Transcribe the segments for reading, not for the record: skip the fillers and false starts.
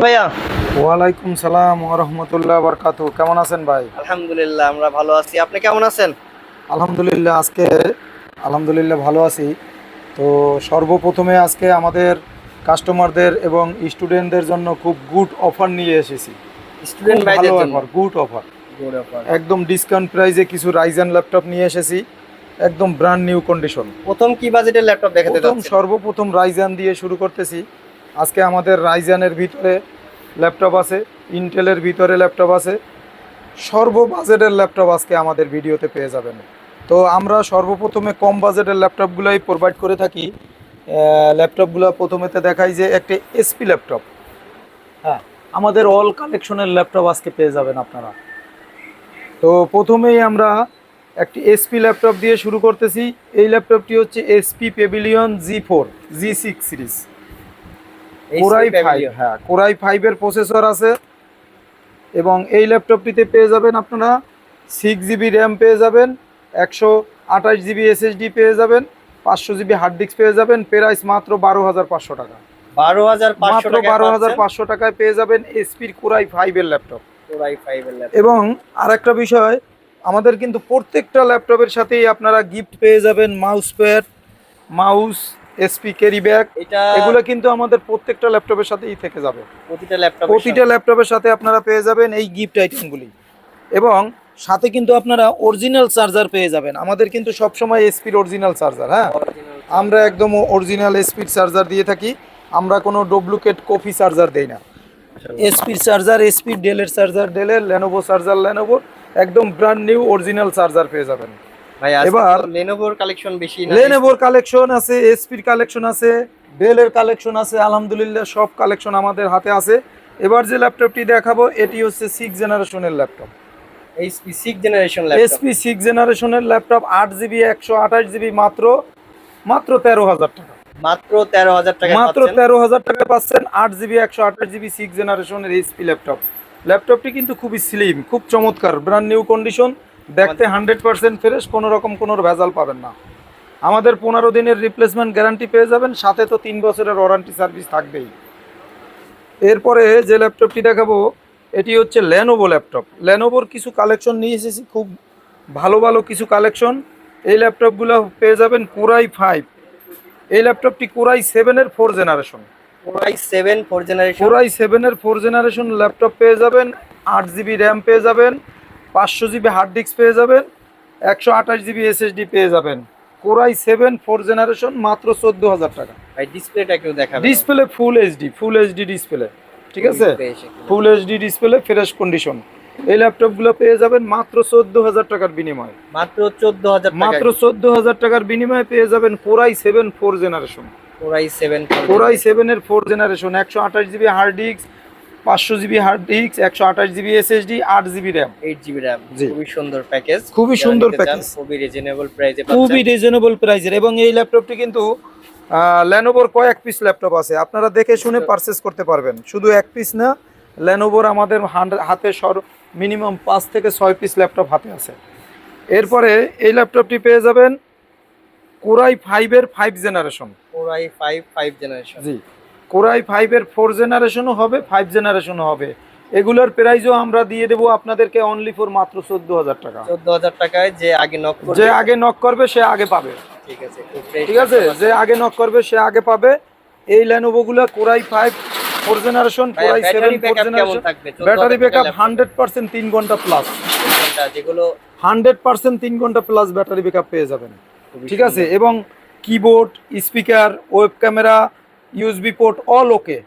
ভাইয়া। ওয়ালাইকুম সালাম ওয়া রাহমাতুল্লাহি ওয়া বারাকাতুহু। কেমন আছেন ভাই? আলহামদুলিল্লাহ আমরা ভালো আছি। আপনি কেমন আছেন? আলহামদুলিল্লাহ আলহামদুলিল্লাহ ভালো আছি। তো সর্বপ্রথমে আজকে আমাদের কাস্টমারদের এবং স্টুডেন্টদের জন্য খুব গুড অফার নিয়ে এসেছি। খুব স্টুডেন্ট ভালো ভাইদের জন্য offer, good offer. Good offer. একদম ডিসকাউন্ট প্রাইসে কিছু রাইজেন ল্যাপটপ নিয়ে এসেছি, একদম ব্র্যান্ড নিউ কন্ডিশন। প্রথম কি বাজেটের ল্যাপটপ দেখাতে যাচ্ছেন? সর্বপ্রথম রাইজান দিয়ে শুরু করতেছি। আজকে আমাদের রাইজানের ভিতরে ল্যাপটপ আছে, ইন্টেলের ভিতরে ল্যাপটপ আছে, সর্ব বাজেটের ল্যাপটপ আজকে আমাদের ভিডিওতে পেয়ে যাবেন। তো আমরা সর্বপ্রথমে কম বাজেটের ল্যাপটপগুলোই প্রোভাইড করে থাকি। ল্যাপটপগুলো প্রথমেতে দেখাই যে একটি এসপি ল্যাপটপ। হ্যাঁ, আমাদের অল কালেকশনের ল্যাপটপ আজকে পেয়ে যাবেন আপনারা। তো প্রথমেই আমরা একটি এসপি ল্যাপটপ দিয়ে শুরু করতেছি। এই ল্যাপটপটি হচ্ছে SP Pavilion G4 G6 series, core i 5। হ্যাঁ, কোরাই 5-এর প্রসেসর আছে এবং এই ল্যাপটপটিতে পেয়ে যাবেন আপনারা 6 GB র্যাম পেয়ে যাবেন, 128 GB SSD পেয়ে যাবেন, 500 GB হার্ড ডিস্ক পেয়ে যাবেন। প্রাইস মাত্র 12,500 টাকা। 12,500 টাকায় পেয়ে যাবেন এসপির কোরাই 5-এর ল্যাপটপ। কোরাই 5 এর ল্যাপটপ। এবং আরেকটা বিষয়, আমাদের কিন্তু প্রত্যেকটা ল্যাপটপের সাথেই আপনারা গিফট পেয়ে যাবেন mouse pad, mouse, SP carry bag. এগুলো কিন্তু আমাদের প্রত্যেকটা ল্যাপটপের সাথেই থেকে যাবে। প্রতিটা ল্যাপটপের সাথে আপনারা পেয়ে যাবেন এই গিফট আইটেমগুলি। এবং সাথে কিন্তু আপনারা অরিজিনাল চার্জার পেয়ে যাবেন। আমাদের কিন্তু সবসময় এসপির অরিজিনাল চার্জার। হ্যাঁ, আমরা একদম অরিজিনাল এসপির চার্জার দিয়ে থাকি, আমরা কোনো ডুপ্লিকেট কপি চার্জার দেই না। এসপির চার্জার এসপির, ডেলের চার্জার ডেলের, লেনোভো চার্জার লেনোভোর, একদম ব্র্যান্ড নিউ অরিজিনাল চার্জার পেয়ে যাবেন। ভাই এবার লেনোভোর কালেকশন বেশি না? লেনোভোর কালেকশন আছে, এসপির কালেকশন আছে, ডেলের কালেকশন আছে, আলহামদুলিল্লাহ সব কালেকশন আমাদের হাতে আছে। এবার যে ল্যাপটপটি দেখাবো এটি হচ্ছে 6 জেনারেশনের laptop. HP 6 generation laptop. SP 6 জেনারেশনের ল্যাপটপ, 8 GB 128 GB, মাত্র 13,000 টাকা। মাত্র 13,000 টাকা মাত্র 13,000 টাকা পাচ্ছেন 8 GB 128 GB 6 জেনারেশনের এইচপি ল্যাপটপ। ল্যাপটপটি কিন্তু খুবই স্লিম, খুব চমৎকার, ব্র্যান্ড নিউ কন্ডিশন, দেখতে 100% ফ্রেশ, কোনো রকম কোনো ভেজাল পাবেন না। আমাদের 15 দিনের রিপ্লেসমেন্ট গ্যারান্টি পেয়ে যাবেন, সাথে তো 3 বছরের ওয়ারেন্টি সার্ভিস থাকবেই। এরপরে যে ল্যাপটপটি দেখাবো এটি হচ্ছে লেনোভো ল্যাপটপ। লেনোভোর কিছু কালেকশন নিয়ে এসেছি, খুব ভালো ভালো কিছু কালেকশন। এই ল্যাপটপগুলো পেয়ে যাবেন কোরাই 5। এই ল্যাপটপটি কোরাই 7-এর 4 জেনারেশন। Core i 7 4 generation. কোরাই 7-এর 4 জেনারেশন ল্যাপটপ পেয়ে যাবেন, 8 GB র্যাম পেয়ে যাবেন, 500 GB হার্ড ডিস্ক পেয়ে যাবেন, 128 GB SSD পেয়ে যাবেন। কোরাই 7 4 জেনারেশন, মাত্র 14,000 টাকা। ভাই ডিসপ্লেটা একটু দেখাবেন? ডিসপ্লে ফুল এইচডি ডিসপ্লে, ঠিক আছে, full HD display, fresh condition. এই ল্যাপটপগুলো পেয়ে যাবেন মাত্র 14,000 টাকার বিনিময়ে। মাত্র 14,000 টাকা। মাত্র 14,000 টাকার বিনিময়ে পেয়ে যাবেন কোরাই 7 4 জেনারেশন। কোরাই 7-এর 4 generation, 128 GB hard disk, 500 GB hard disk, 128 GB SSD, 8 GB RAM, 8 GB RAM. খুবই সুন্দর প্যাকেজ, খুবই সুন্দর প্যাকেজ, খুবই রিজনেবল প্রাইসে পাচ্ছেন। খুবই রিজনেবল প্রাইসের। এবং এই ল্যাপটপটি কিন্তু লেনোভোর কয়েক পিস ল্যাপটপ আছে, আপনারা দেখে শুনে পারচেজ করতে পারবেন। শুধু এক পিস না, লেনোভোর আমাদের হাতে মিনিমাম 5 থেকে 6 পিস ল্যাপটপ হাতে আছে। এরপরে এই ল্যাপটপটি পেয়ে যাবেন কোরাই 5-এর 5 জেনারেশন। Core i 5 generation. জি, কোরাই 5-এর 4 জেনারেশনও হবে, 5 জেনারেশনও হবে। এগুলোর প্রাইসও আমরা দিয়ে দেবো আপনাদেরকে অনলি ফর মাত্র 14,000 টাকা। 14,000 টাকায় যে আগে নক করবে সে আগে পাবে। ঠিক আছে, যে আগে নক করবে সে আগে পাবে। এই লেনোভোগুলো core i 5 4 generation, core i 7 4 generation. Battery backup 100% 3 ঘন্টা প্লাস, যেগুলো 100% 3 ঘন্টা প্লাস ব্যাটারি ব্যাকআপ পেয়ে যাবেন, ঠিক আছে। এবং keyboard, speaker, web camera, USB port all ওকে,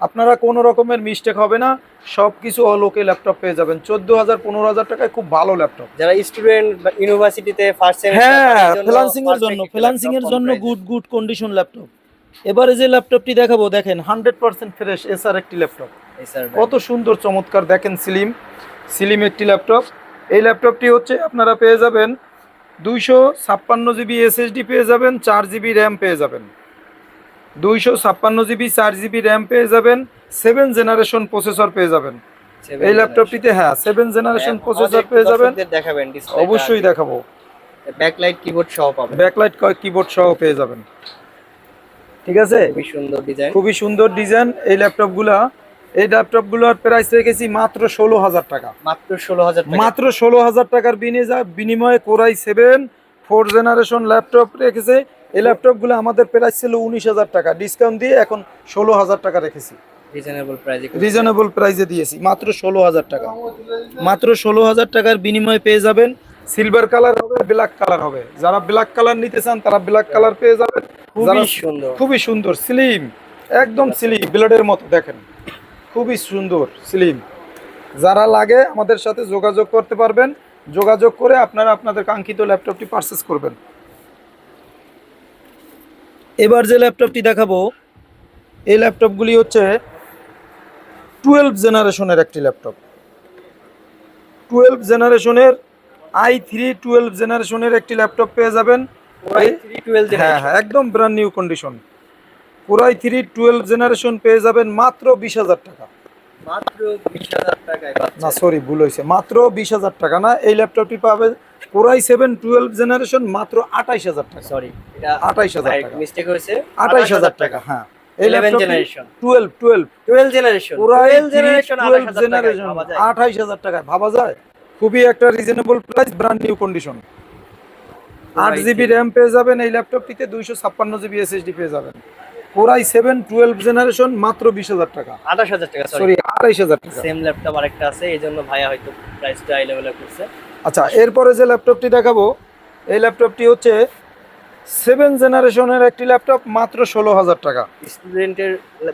আপনারা কোনো রকমের মিস্টেক হবে না, সব কিছু অল ওকে ল্যাপটপ পেয়ে যাবেন 14,000 15,000 টাকায়। খুব ভালো ল্যাপটপ, যারা স্টুডেন্ট বা ইউনিভার্সিটিতে ফার্স্ট সেমিস্টার, হ্যাঁ, ফ্রিল্যান্সিং এর জন্য গুড কন্ডিশন ল্যাপটপ। এবারে যে ল্যাপটপটি দেখাবো দেখেন 100% ফ্রেশ এসআর একটি ল্যাপটপ, কত সুন্দর চমৎকার, দেখেন স্লিম একটি ল্যাপটপ। এই ল্যাপটপটি হচ্ছে আপনারা পেয়ে যাবেন 256 GB SSD পেয়ে যাবেন, 4 GB র্যাম পেয়ে যাবেন, 256 GB 4 GB র্যাম পেয়ে যাবেন, 7 জেনারেশন প্রসেসর পেয়ে যাবেন এই ল্যাপটপটিতে। হ্যাঁ, 7 জেনারেশন প্রসেসর পেয়ে যাবেন। দেখাবেন? অবশ্যই দেখাবো। ব্যাকলাইট কিবোর্ড সহ পাবেন, ব্যাকলাইট কিবোর্ড সহ পেয়ে যাবেন, ঠিক আছে। খুবই সুন্দর ডিজাইন, খুবই সুন্দর ডিজাইন। এই ল্যাপটপগুলা এই ল্যাপটপগুলোর প্রাইস রেখেছি মাত্র 16,000 টাকা। মাত্র 16,000 টাকা। মাত্র 16,000 টাকার বিনিময়ে কোরাই 7 4 জেনারেশন ল্যাপটপ রেখেছে। এই ল্যাপটপগুলো আমাদের প্রাইস ছিল 19,000 টাকা, ডিসকাউন্ট দিয়ে এখন 16,000 টাকা রেখেছি। রিজনেবল প্রাইসে দিয়েছি মাত্র 16,000 টাকা। মাত্র 16,000 টাকার বিনিময়ে পেয়ে যাবেন। সিলভার কালার হবে, ব্ল্যাক কালার হবে। যারা ব্ল্যাক কালার নিতে চান তারা ব্ল্যাক কালার পেয়ে যাবেন। খুবই সুন্দর, খুবই সুন্দর, স্লিম, একদম স্লিম, ব্লেডের মতো দেখেন, খুবই সুন্দর স্লিম। যারা লাগে আমাদের সাথে যোগাযোগ করতে পারবেন, যোগাযোগ করে আপনারা আপনাদের কাঙ্ক্ষিত ল্যাপটপটি পারচেস করবেন। এবার যে ল্যাপটপটি দেখাবো, এই ল্যাপটপগুলি হচ্ছে 12 জেনারেশনের একটি ল্যাপটপ। 12 জেনারেশনের i3 12 জেনারেশনের একটি ল্যাপটপ পেয়ে যাবেন। হ্যাঁ হ্যাঁ, একদম brand new condition. Core i 3 12 generation পেয়ে যাবেন মাত্র 20,000 টাকা। মাত্র 20,000 টাকায় না সরি, ভুল হয়েছে, মাত্র 20,000 টাকা না, এই ল্যাপটপটি পাবেন কোরাই 7 12 জেনারেশন মাত্র 28,000 টাকা। সরি, এটা 28,000 টাকা, মিস্টেক হয়েছে, 28,000 টাকা। হ্যাঁ, এই 11 laptop generation 12 generation core i 12 generation 12 টাকায় জেনারেশন ভাবা যায়। 28,000 টাকায় ভাবা যায়? খুবই একটা reasonable price, brand new condition. 8GB RAM পেয়ে যাবেন এই ল্যাপটপটিতে, 256GB SSD পেয়ে যাবেন। কোরাই 7 12 জেনারেশন মাত্র 20,000 টাকা, 28,000 টাকা। সরি 28,000 টাকা। সেম ল্যাপটপ আরেকটা আছে, এইজন্য ভাইয়া হয়তো প্রাইসটা হাই লেভেলে করছে। আচ্ছা, এরপরে যে ল্যাপটপটি দেখাবো, এই ল্যাপটপটি হচ্ছে 7 জেনারেশনের একটি ল্যাপটপ মাত্র 16,000 টাকা। স্টুডেন্টের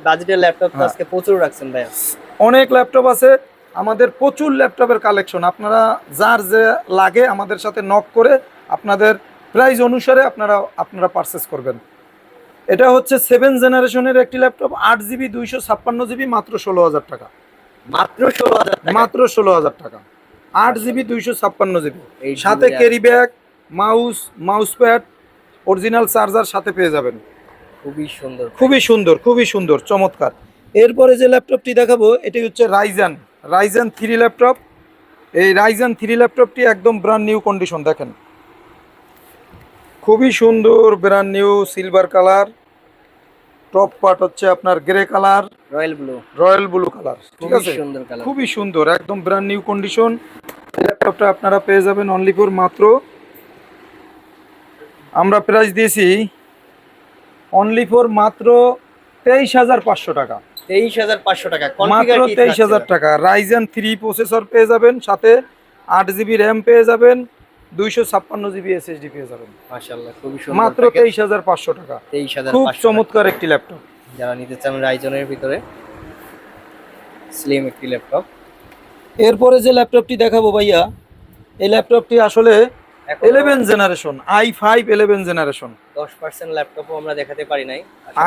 বাজেটের ল্যাপটপ তো আজকে প্রচুর রাখছেন ভাইয়া। অনেক ল্যাপটপ আছে আমাদের, প্রচুর ল্যাপটপের কালেকশন। আপনারা যার যে লাগে আমাদের সাথে নক করে আপনাদের প্রাইস অনুসারে আপনারা পারচেস করবেন। এটা হচ্ছে 7 জেনারেশনের একটি ল্যাপটপ, 8GB 256GB মাত্র 16,000 টাকা। মাত্র 16,000 টাকা, মাত্র 16,000 টাকা, 8GB 256GB, সাথে carry bag, mouse pad, original charger সাথে পেয়ে যাবেন। খুবই সুন্দর, খুবই সুন্দর, খুবই সুন্দর, চমৎকার। এরপরে যে ল্যাপটপটি দেখাবো এটি হচ্ছে রাইজেন 3 ল্যাপটপ। এই রাইজেন 3 ল্যাপটপটি একদম ব্র্যান্ড নিউ কন্ডিশন, দেখেন খুবই সুন্দর, brand new, silver colour, top part হচ্ছে আপনার grey colour, royal blue colour, ঠিক আছে, সুন্দর কালার, খুবই সুন্দর, একদম ব্র্যান্ড নিউ কন্ডিশন। এই ল্যাপটপটা আপনারা পেয়ে যাবেন অনলি ফর মাত্র, আমরা প্রাইস দিয়েছি অনলি ফর মাত্র 23,500 টাকা। 23,500 টাকা, মাত্র 23,000 টাকা। রাইজেন 3 প্রসেসর পেয়ে যাবেন, সাথে 8GB র্যাম পেয়ে যাবেন, 256GB SSD পেয়ে যাবেন। মাশাআল্লাহ, খুবই সুন্দর, মাত্র 23,500 টাকা। 23,500 খুব চমৎকার একটি ল্যাপটপ। যারা নিতে চান রাইজনের ভিতরে স্লিম একটি ল্যাপটপ। এরপরে যে ল্যাপটপটি দেখাবো ভাইয়া, এই ল্যাপটপটি আসলে 11 জেনারেশন, i5 11 জেনারেশন। 10% ল্যাপটপও আমরা দেখাতে পারি নাই।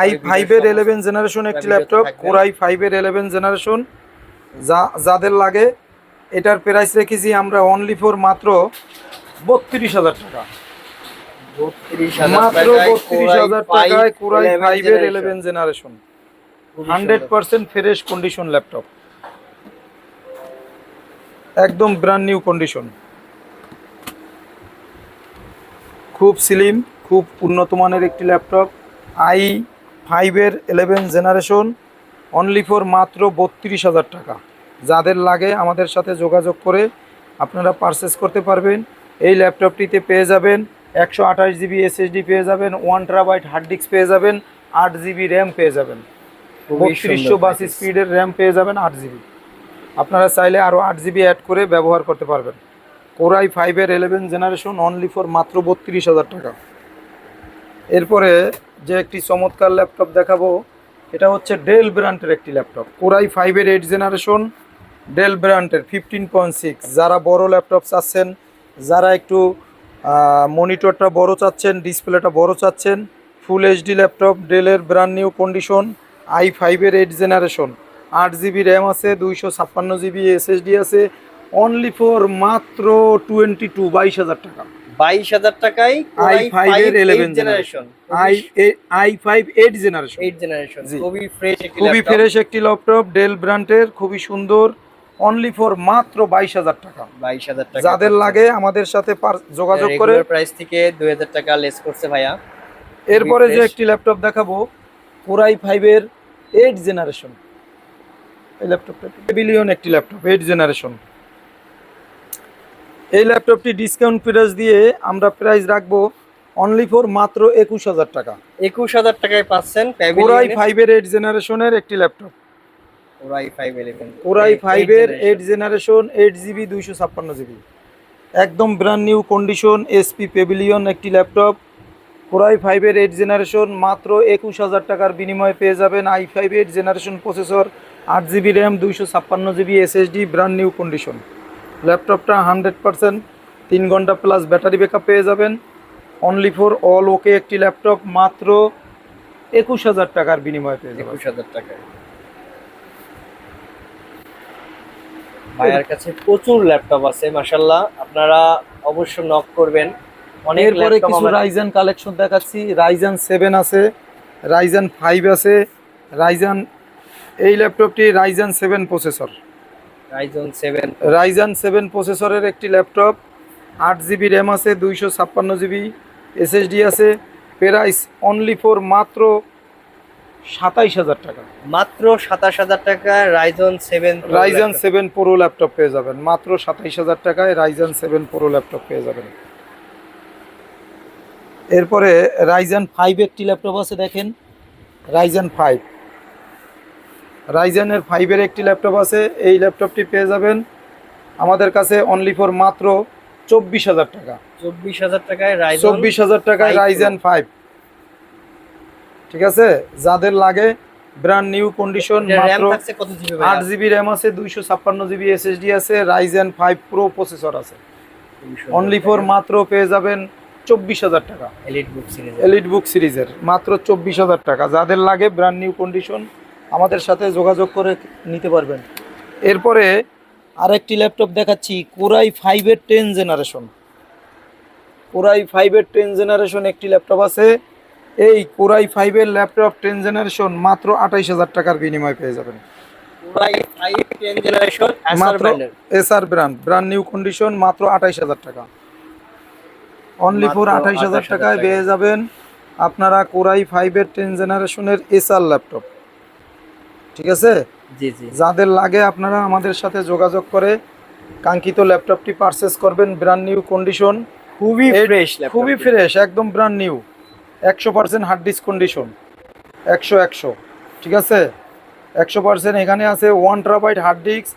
i5 এর 11 জেনারেশন একটি ল্যাপটপ, কোরাই 5 এর 11 জেনারেশন। যাদের লাগে এটার প্রাইস রেখেছি আমরা অনলি ফর মাত্র 32,000 টাকা। 32,000 মাত্র টাকায় 32,000 টাকায় কোরাই 5 এর 11 জেনারেশন, 100% ফ্রেশ কন্ডিশন ল্যাপটপ, একদম ব্র্যান্ড নিউ কন্ডিশন, খুব স্লিম, খুব উন্নত মানের একটি ল্যাপটপ। i5 এর 11 জেনারেশন অনলি ফর মাত্র 32,000 টাকা। যাদের লাগে আমাদের সাথে যোগাযোগ করে আপনারা পারচেস করতে পারবেন। এই ল্যাপটপটিতে পেয়ে যাবেন 128GB SSD পেয়ে যাবেন, 1TB হার্ড ডিস্ক পেয়ে যাবেন, 8GB র্যাম পেয়ে যাবেন, 3222 স্পিডের র্যাম পেয়ে যাবেন, 8GB। আপনারা চাইলে আরও 8GB অ্যাড করে ব্যবহার করতে পারবেন। কোরাই 5 এর 11 জেনারেশন অনলি ফর মাত্র 32,000 টাকা। এরপরে যে একটি চমৎকার ল্যাপটপ দেখাবো, এটা হচ্ছে ডেল ব্র্যান্ডের একটি ল্যাপটপ, কোরাই 5 এর 8 জেনারেশন, ডেল ব্র্যান্ডের 15.6। যারা বড় ল্যাপটপ চাচ্ছেন, যারা একটু মনিটরটা বড় চাচ্ছেন, ডিসপ্লেটা বড় চাচ্ছেন, ফুল এইচডি ল্যাপটপ, ডেলের ব্র্যান্ড নিউ কন্ডিশন, i5 এর 8 জেনারেশন, 8GB র্যাম আছে, 256GB SSD আছে, অনলি ফর মাত্র 22,000 টাকা। 22,000 টাকায় i5 এর 11 জেনারেশন, i5 8 জেনারেশন, খুবই ফ্রেশ একটি খুবই ল্যাপটপ। ফ্রেশ একটি ল্যাপটপ, ডেল ব্র্যান্ডের, খুবই সুন্দর, অনলি ফর মাত্র 22,000 টাকা। 22,000 টাকা। যাদের লাগে আমাদের সাথে যোগাযোগ করে, প্রাইস থেকে 2,000 টাকা লেস করছে ভাইয়া। এরপরে যে একটি ল্যাপটপ দেখাবো, কোরাই 5 এর 8 জেনারেশন, এই ল্যাপটপটা পেভিলিয়ন একটি ল্যাপটপ 8 জেনারেশন। এই ল্যাপটপটি ডিসকাউন্ট প্রাইস দিয়ে আমরা প্রাইস রাখবো অনলি ফর মাত্র 21,000 টাকা। 21,000 টাকায় পাচ্ছেন কোরাই 5 এর 8 জেনারেশনের একটি ল্যাপটপ। কোরাই 511 কোরাই 5 এর 8 জেনারেশন 8GB 256GB একদম brand new condition SP Pavilion একটি ল্যাপটপ। কোরাই 5 এর 8 জেনারেশন মাত্র 21,000 টাকার বিনিময়ে পেয়ে যাবেন i5 8 generation processor 8GB RAM 256GB SSD brand new condition. ল্যাপটপটা 100% 3 ঘন্টা প্লাস ব্যাটারি ব্যাকআপ পেয়ে যাবেন অনলি ফর অল ওকে একটি ল্যাপটপ মাত্র 21,000 টাকার বিনিময়ে পেয়ে যাবেন। 21,000 টাকায় ভাইয়ার কাছে প্রচুর ল্যাপটপ আছে মাশাআল্লাহ, আপনারা অবশ্য নক করবেন। অনেক এরপরে ল্যাপটপ কিছু রাইজেন কালেকশন দেখাচ্ছি। রাইজেন 7 আছে, রাইজেন 5 আছে, রাইজেন এই ল্যাপটপটি রাইজেন 7 প্রসেসর, রাইজেন 7 প্রসেসরের একটি ল্যাপটপ 8GB র্যাম আছে 256GB SSD আছে। প্রাইস অনলি ফর মাত্র 27,000 টাকা। মাত্র 27,000 টাকায় রাইজেন 7 প্রো ল্যাপটপ পেয়ে যাবেন মাত্র 27,000 টাকায় রাইজেন 7 প্রো ল্যাপটপ পেয়ে যাবেন। এরপরে রাইজেন 5 একটি ল্যাপটপ আছে দেখেন, রাইজেন 5 রাইজেনের 5 এর একটি ল্যাপটপ আছে। এই ল্যাপটপটি পেয়ে যাবেন আমাদের কাছে অনলি ফর মাত্র 24,000 টাকা। 24,000 টাকায় 24,000 টাকায় রাইজেন 5, ঠিক আছে। যাদের লাগে ব্র্যান্ড নিউ কন্ডিশন মাত্র 8GB র্যাম আছে 256GB SSD আছে, রাইজেন 5 প্রো প্রসেসর আছে অনলি ফর মাত্র পেয়ে যাবেন 24,000 টাকা। এলিট বুক সিরিজের মাত্র 24,000 টাকা। যাদের লাগে ব্র্যান্ড নিউ কন্ডিশন আমাদের সাথে যোগাযোগ করে নিতে পারবেন। এরপরে আরেকটি ল্যাপটপ দেখাচ্ছি কোরাই 5 এর 10 জেনারেশন। কোরাই 5 এর 10 জেনারেশন একটি ল্যাপটপ আছে। এই কোরাই 5 এর ল্যাপটপ 10 জেনারেশন মাত্র 28,000 টাকার বিনিময়ে পেয়ে যাবেন। কোরাই 5 10 জেনারেশন মাত্র এসআর ব্র্যান্ড নিউ কন্ডিশন মাত্র 28,000 টাকা। অনলি ফর 28,000 টাকায় পেয়ে যাবেন আপনারা কোরাই 5 এর 10 জেনারেশনের এসআর ল্যাপটপ, ঠিক আছে। জি জি, যাদের লাগে আপনারা আমাদের সাথে যোগাযোগ করে কাঙ্ক্ষিত ল্যাপটপটি পারচেজ করবেন। ব্র্যান্ড নিউ কন্ডিশন, খুবই ফ্রেশ একদম brand new, 100% hard disk condition, 100 ঠিক আছে 100%। এখানে আছে 1TB hard disk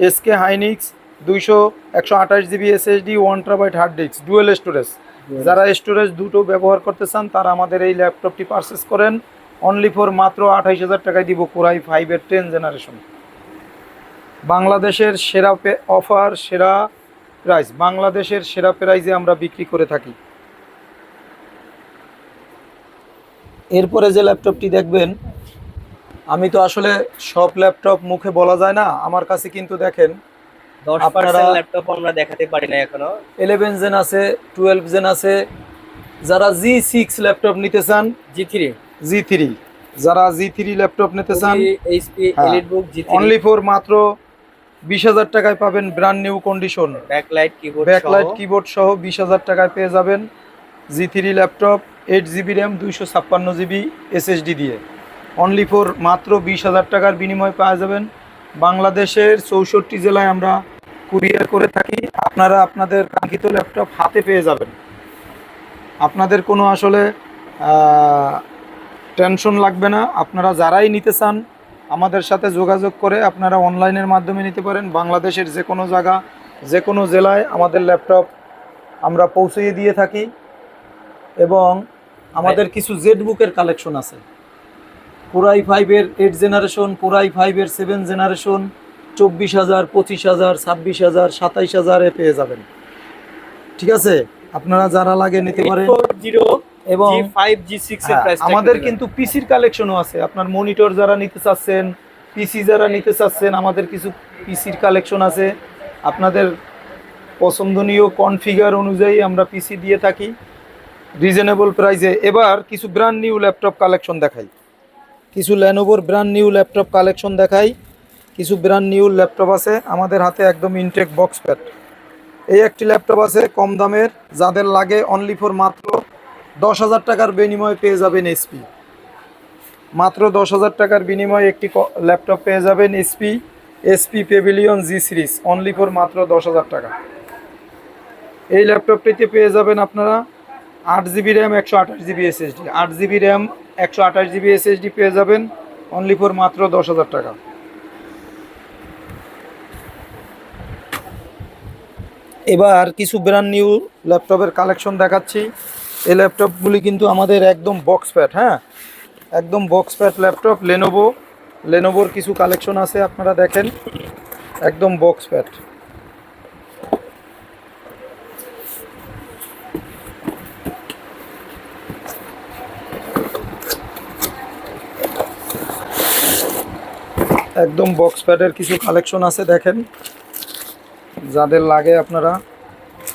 SK Hynix 128GB SSD 1TB hard disk dual storage. যারা স্টোরেজ দুটো ব্যবহার করতে চান তারা আমাদের এই ল্যাপটপটি পারচেজ করেন অনলি ফর মাত্র 28,000 টাকায় দিব। কোরাই 5 এর 10 জেনারেশন বাংলাদেশের সেরা অফার, সেরা প্রাইস, বাংলাদেশের সেরা প্রাইসে আমরা বিক্রি করে থাকি। এরপরে যে ল্যাপটপটি দেখবেন, আমি তো আসলে সব ল্যাপটপ মুখে বলা যায় না, আমার কাছে কিন্তু দেখেন 10% ল্যাপটপ আমরা দেখাতে পারি না এখনো। 11 জেন আছে, 12 জেন আছে। যারা G6 ল্যাপটপ নিতে চান, G3 যারা G3 ল্যাপটপ নিতে চান HP EliteBook G3 only for মাত্র 20,000 টাকায় পাবেন brand new condition, backlight keyboard সহ 20,000 টাকায় পেয়ে যাবেন G3 laptop 8GB RAM 256GB SSD দিয়ে অনলি ফর মাত্র 20,000 টাকার বিনিময়ে পাওয়া যাবেন। বাংলাদেশের 64 জেলায় আমরা কুরিয়ার করে থাকি। আপনারা আপনাদের কাঙ্ক্ষিত ল্যাপটপ হাতে পেয়ে যাবেন। আপনাদের কোনো আসলে টেনশন লাগবে না। আপনারা যারাই নিতে চান আমাদের সাথে যোগাযোগ করে আপনারা অনলাইনের মাধ্যমে নিতে পারেন। বাংলাদেশের যে কোনো জায়গা, যে কোনো জেলায় আমাদের ল্যাপটপ আমরা পৌঁছে দিয়ে থাকি। এবং আমাদের কিছু জেডবুকের কালেকশন আছে। কোরাই 5 এর 8 জেনারেশন, কোরাই 5 এর 7 জেনারেশন 24,000, 25,000, 26,000, 27,000 এ পেয়ে যাবেন, ঠিক আছে। আপনারা যারা লাগে নিতে পারেন। এবং G5 G6 এর প্রাইস আমাদের কিন্তু পিসির কালেকশনও আছে। আপনার মনিটর যারা নিতে চাচ্ছেন, পিসি যারা নিতে চাচ্ছেন, আমাদের কিছু পিসির কালেকশন আছে। আপনাদের পছন্দনীয় কনফিগার অনুযায়ী আমরা পিসি দিয়ে থাকি রিজনেবল প্রাইসে। এবার কিছু ব্র্যান্ড নিউ ল্যাপটপ কালেকশন দেখাই, কিছু ল্যানোভোর ব্র্যান্ড নিউ ল্যাপটপ কালেকশন দেখাই। কিছু ব্র্যান্ড নিউ ল্যাপটপ আছে আমাদের হাতে, একদম ইনটেক বক্স প্যাড। এই একটি ল্যাপটপ আছে কম দামের, যাদের লাগে অনলি ফর মাত্র 10,000 টাকার বিনিময়ে পেয়ে যাবেন এসপি। মাত্র 10,000 টাকার বিনিময়ে একটি ল্যাপটপ পেয়ে যাবেন SP SP Pavilion G series only for মাত্র 10,000 টাকা। এই ল্যাপটপটিতে পেয়ে যাবেন আপনারা 8 GB RAM 128 GB SSD, 8 GB RAM 128 GB SSD পেয়ে যাবেন অনলি ফর মাত্র 10,000 টাকা। এবার কিছু ব্র্যান্ড নিউ ল্যাপটপের কালেকশন দেখাচ্ছি। এই ল্যাপটপগুলি কিন্তু আমাদের একদম বক্স প্যাড, হ্যাঁ একদম বক্স প্যাড ল্যাপটপ। লেনোভোর কিছু কালেকশন আছে, আপনারা দেখেন একদম বক্স প্যাড। একদম বক্স প্যাডের কিছু কালেকশন আছে, দেখেন যাদের লাগে আপনারা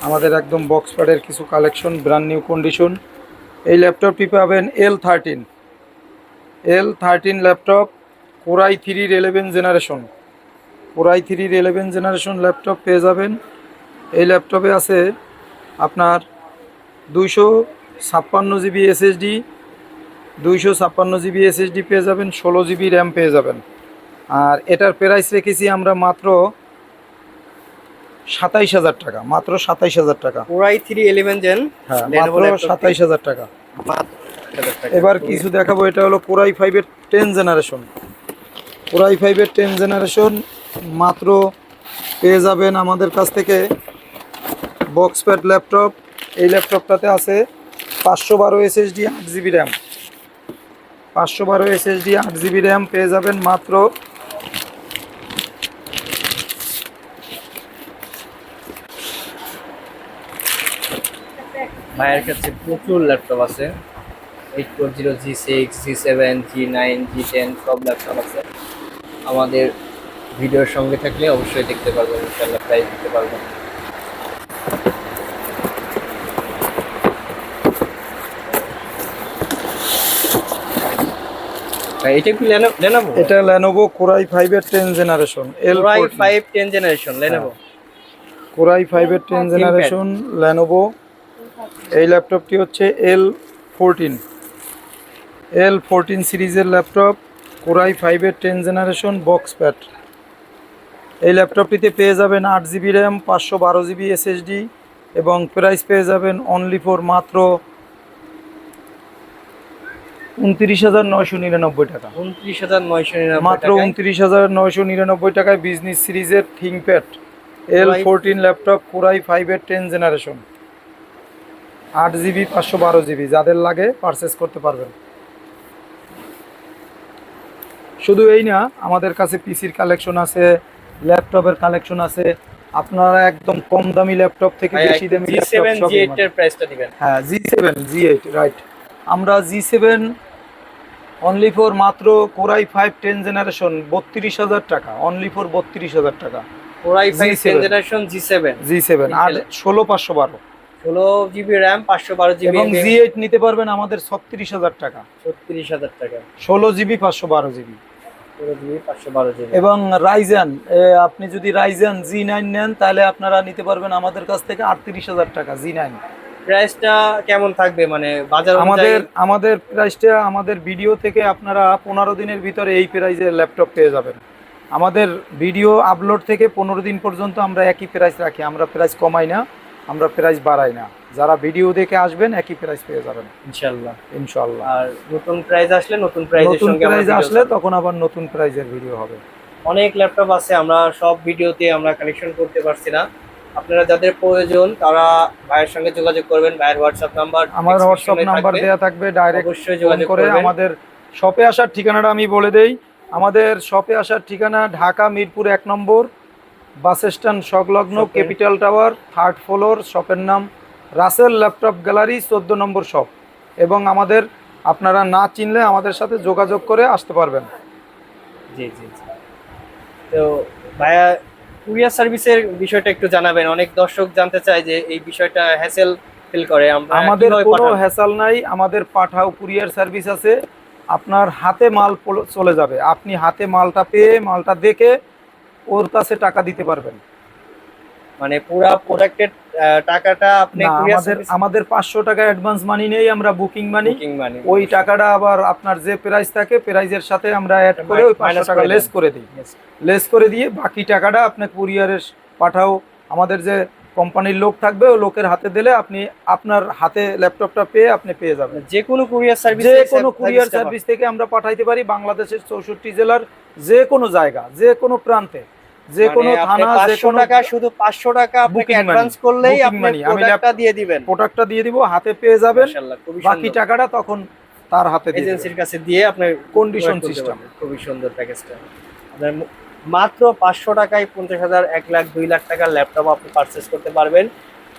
আমাদের একদম বক্স প্যাডের কিছু কালেকশন ব্র্যান্ড নিউ কন্ডিশন। এই ল্যাপটপটি পাবেন L13 laptop, Core i3 11 generation, Core i3 11 generation laptop পেয়ে যাবেন। এই ল্যাপটপে আছে আপনার 256 GB SSD, 256 GB SSD পেয়ে যাবেন, 16 GB র্যাম পেয়ে যাবেন। আর এটার প্রাইস রেখেছি আমরা মাত্র 27,000 টাকা, মাত্র 27,000 টাকা। Core i3 11 জেন, হ্যাঁ মাত্র 27,000 টাকা। এবার কিছু দেখাবো, এটা হলো Core i5 এর 10 জেনারেশন। Core i5 এর 10 জেনারেশন মাত্র পেয়ে যাবেন আমাদের কাছ থেকে বক্স প্যাড ল্যাপটপ। এই ল্যাপটপটাতে আছে 512 SSD 8 GB RAM, 512 SSD 8 GB RAM পেয়ে যাবেন মাত্র ভাইয়ের কাছে প্রচুর ল্যাপটপ আছে। 840 G6, G7, G9, G10 সব ল্যাপটপ আছে। আমাদের ভিডিওর সঙ্গে থাকলে অবশ্যই দেখতে পারবেন, ইনশাআল্লাহ প্রাইস দিতে পারবেন। এটা কি Lenovo? এটা Lenovo Core i5 এর 10 generation, Core i5 10 generation Lenovo। Core i5 এর 10 জেনারেশন Lenovo। এই ল্যাপটপটি হচ্ছে L14 সিরিজের ল্যাপটপ, Core i5 এর 10 জেনারেশন বক্স প্যাড। এই ল্যাপটপটিতে পেয়ে যাবেন 8 GB র্যাম, 512 GB SSD এবং প্রাইস পেয়ে যাবেন অনলি ফর মাত্র 29,999 টাকা। 29,999 মাত্র 29,999 টাকায় বিজনেস সিরিজের ThinkPad L14 laptop Core i5 এর 10 জেনারেশন 8 GB 512 GB, যাদের লাগে পারচেস করতে পারবেন। শুধু এই না, আমাদের কাছে পিসির কালেকশন আছে, ল্যাপটপের কালেকশন আছে। আপনারা একদম কম দামি ল্যাপটপ থেকে বেশি দামি G7 G8 এর প্রাইসটা দিবেন। হ্যাঁ G7 G8 রাইট। আমরা G7 অনলি ফর মাত্র Core i5 10 জেনারেশন 32,000 টাকা, অনলি ফর 32,000 টাকা। Core i5 10 জেনারেশন G7 আর 16,512, 16 GB RAM 512 GB এবং G8 নিতে পারবেন আমাদের 36,000 টাকা, 36,000 টাকা, 16 GB 512 GB, 16 GB 512 GB। এবং রাইজেন আপনি যদি রাইজেন G9 নেন তাহলে আপনারা নিতে পারবেন আমাদের কাছ থেকে 38,000 টাকা G9। প্রাইসটা কেমন থাকবে মানে বাজার অনুযায়ী? আমাদের প্রাইসটা আমাদের ভিডিও থেকে আপনারা 15 দিনের ভিতরে এই প্রাইসের ল্যাপটপ পেয়ে যাবেন। আমাদের ভিডিও আপলোড থেকে 15 দিন পর্যন্ত আমরা একই প্রাইস রাখি, আমরা প্রাইস কমাই না, আমরা প্রাইস বাড়াই না। যারা ভিডিও দেখে আসবেন একই প্রাইস পেয়ে যাবেন ইনশাআল্লাহ। আর নতুন প্রাইস আসলে নতুন প্রাইসের সঙ্গে আসলে তখন আবার নতুন প্রাইসের ভিডিও হবে। অনেক ল্যাপটপ আছে, আমরা সব ভিডিওতে আমরা কালেকশন করতে পারছি না। আপনারা যাদের প্রয়োজন তারা ভাইয়ের সঙ্গে যোগাযোগ করবেন। ভাইয়ের হোয়াটসঅ্যাপ নাম্বার, আমার হোয়াটসঅ্যাপ নাম্বার দেওয়া থাকবে, ডাইরেক্ট অবশ্যই যোগাযোগ করে করবেন। আমাদের শপে আসার ঠিকানাটা আমি বলে দেই। আমাদের শপে আসার ঠিকানা ঢাকা মিরপুর 1 নম্বর বাস স্ট্যান্ড সংলগ্ন ক্যাপিটাল টাওয়ার 3rd ফ্লোর। শপের নাম রাসেল ল্যাপটপ গ্যালারি 14 নম্বর শপ। এবং আমাদের আপনারা না চিনলে আমাদের সাথে যোগাযোগ করে আসতে পারবেন। জি। তো ভাইয়া কুরিয়ার সার্ভিসের বিষয়টা একটু জানাবেন। অনেক দর্শক জানতে চায় যে এই বিষয়টা হ্যাসেল ফিল করে। আমাদের কোনো হ্যাসেল নাই, আমাদের পাঠাও কুরিয়ার সার্ভিস আছে। আপনার হাতে মাল চলে যাবে, আপনি হাতে মালটা পেয়ে মালটা দেখে ওর কাছে টাকা দিতে পারবেন। মানে পুরা প্রোডাক্টের টাকাটা আপনি না, কুরিয়ার আমাদের 500 টাকা অ্যাডভান্স মানি নেই, আমরা বুকিং মানি। বুকিং মানি ওই টাকাটা আবার আপনার যে প্রাইস থাকে প্রাইজের সাথে আমরা অ্যাড করে ওই 500 টাকা লেস করে দিই। লেস করে দিয়ে বাকি টাকাটা আপনি কুরিয়ারে পাঠাও। আমাদের যে কোম্পানির লোক থাকবে ওই লোকের হাতে দিলে আপনি আপনার হাতে ল্যাপটপটা পেয়ে যাবেন। যে কোনো কুরিয়ার সার্ভিস, যে কোনো কুরিয়ার সার্ভিস থেকে আমরা পাঠাইতে পারি বাংলাদেশের 64 জেলার যে কোনো জায়গা, যে কোনো প্রান্তে, যে কোনো থানা, যে 500 কোনো টাকা, শুধু 500 টাকা আপনাকে Booking money, অ্যাডভান্স করলেই booking আপনি money, আমি প্রোডাক্টটা দিয়ে দিবেন। প্রোডাক্টটা দিয়ে দিব, হাতে পেয়ে যাবেন। মাশাআল্লাহ, খুবই বাকি সুন্দর। টাকাটা তখন তার হাতে দিয়ে এজেন্সির কাছে দিয়ে আপনার কন্ডিশন প্রোডাক্ট করতে সিস্টেম। পারবেন। খুবই সুন্দর প্যাকেজটা। আপনার মাত্র 500 টাকায় 50,000, 1 লাখ, 2 লাখ টাকার ল্যাপটপ আপনি পারচেজ করতে পারবেন।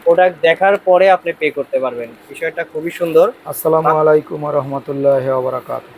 প্রোডাক্ট দেখার পরে আপনি পে করতে পারবেন। বিষয়টা খুবই সুন্দর। আসসালামু আলাইকুম ওয়া রাহমাতুল্লাহি ওয়া বারাকাতুহু।